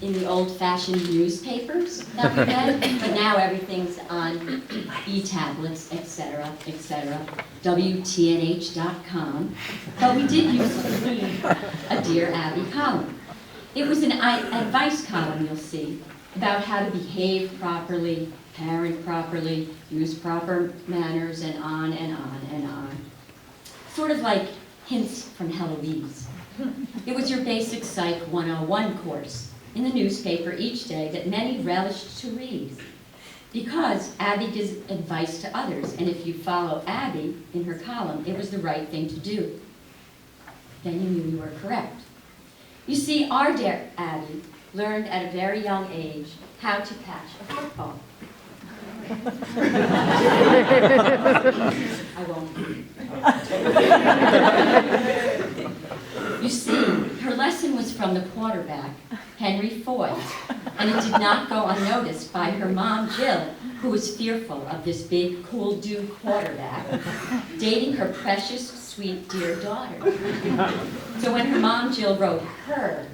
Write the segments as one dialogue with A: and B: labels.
A: in the old-fashioned newspapers that we read, but now everything's on e-tablets, etc., etc., WTNH.com. But we did used to read a Dear Abby column. It was an advice column, you'll see, about how to behave properly, parent properly, use proper manners, and on and on and on. Sort of like hints from Heloise. It was your basic Psych 101 course in the newspaper each day that many relished to read. Because Abby gives advice to others, and if you follow Abby in her column, it was the right thing to do. Then you knew you were correct. You see, our dear Abby learned at a very young age how to catch a football. I won't. You see, her lesson was from the quarterback, Henry Foy, and it did not go unnoticed by her mom, Jill, who was fearful of this big, cool dude quarterback dating her precious, sweet, dear daughter. So when her mom, Jill, wrote her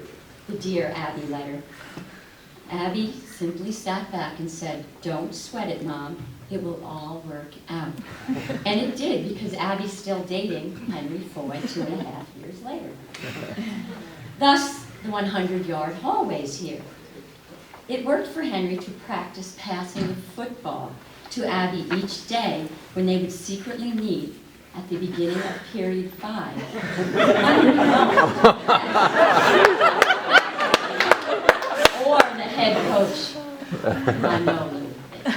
A: the Dear Abby letter, Abby simply sat back and said, "Don't sweat it, Mom. It will all work out." And it did, because Abby's still dating Henry Foy 2.5 years later. Thus, the 100-yard hallways here. It worked for Henry to practice passing the football to Abby each day when they would secretly meet at the beginning of period 5. Or the head coach. I know a little bit.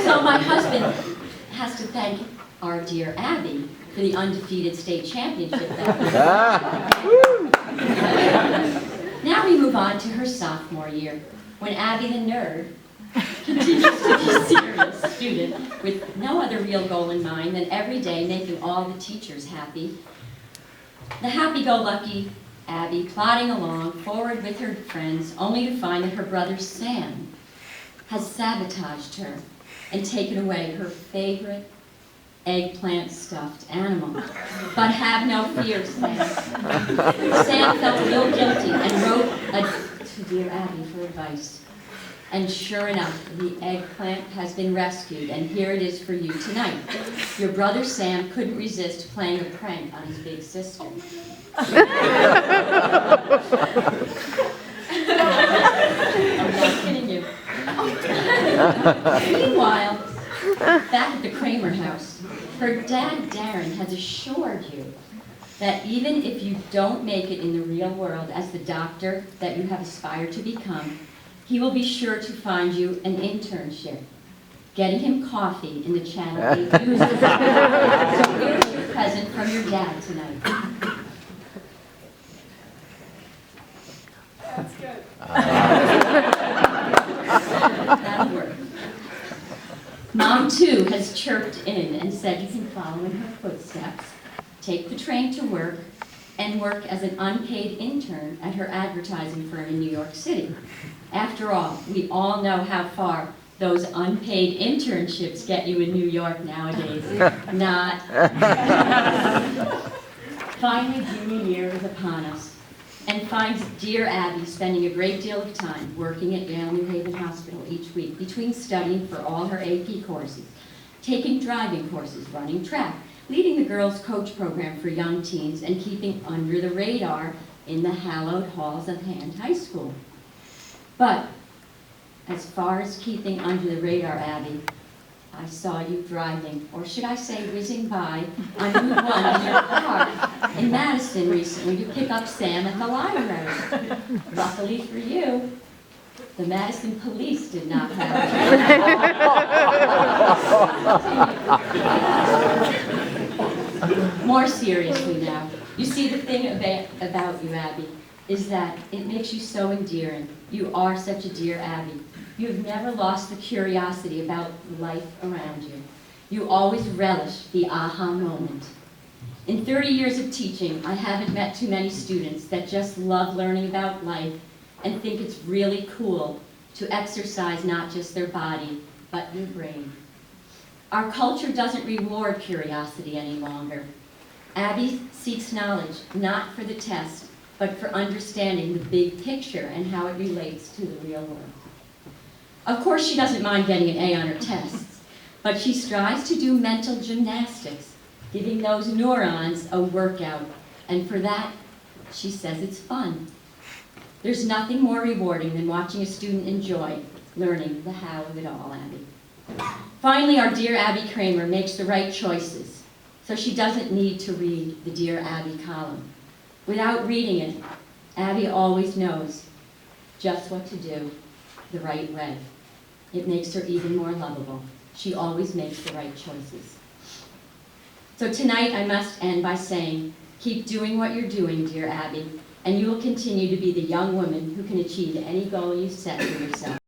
A: So my husband has to thank our dear Abby for the undefeated state championship that Now we move on to her sophomore year, when Abby the nerd continues to be a serious student with no other real goal in mind than every day making all the teachers happy. The happy-go-lucky Abby plodding along forward with her friends, only to find that her brother Sam has sabotaged her and taken away her favorite eggplant stuffed animal. But have no fear, Sam. Sam felt a little guilty and wrote to Dear Abby for advice. And sure enough, the eggplant has been rescued, and here it is for you tonight. Your brother Sam couldn't resist playing a prank on his big sister. I'm not kidding you. Meanwhile, back at the Kramer house, her dad Darren has assured you that even if you don't make it in the real world as the doctor that you have aspired to become, he will be sure to find you an internship. Getting him coffee in the Channel 8 news. So here's your present from your dad tonight.
B: That's good.
A: That'll work. Mom, too, has chirped in and said you can follow in her footsteps, take the train to work, and work as an unpaid intern at her advertising firm in New York City. After all, we all know how far those unpaid internships get you in New York nowadays. Not. Finally, junior year is upon us, and finds dear Abby spending a great deal of time working at Yale New Haven Hospital each week between studying for all her AP courses, taking driving courses, running track, leading the girls' coach program for young teens, and keeping under the radar in the hallowed halls of Hand High School. But as far as keeping under the radar, Abby, I saw you driving, or should I say whizzing by, on Route 1 in your car in Madison recently to pick up Sam at the library. Luckily for you, the Madison police did not have it. More seriously now, you see, the thing about you, Abby, is that it makes you so endearing. You are such a dear Abby. You've never lost the curiosity about life around you. You always relish the aha moment. In 30 years of teaching, I haven't met too many students that just love learning about life and think it's really cool to exercise not just their body, but their brain. Our culture doesn't reward curiosity any longer. Abby seeks knowledge, not for the test, but for understanding the big picture and how it relates to the real world. Of course, she doesn't mind getting an A on her tests, but she strives to do mental gymnastics, giving those neurons a workout, and for that, she says it's fun. There's nothing more rewarding than watching a student enjoy learning the how of it all, Abby. Finally, our dear Abby Kramer makes the right choices, so she doesn't need to read the Dear Abby column. Without reading it, Abby always knows just what to do the right way. It makes her even more lovable. She always makes the right choices. So tonight I must end by saying, keep doing what you're doing, dear Abby, and you will continue to be the young woman who can achieve any goal you set for yourself.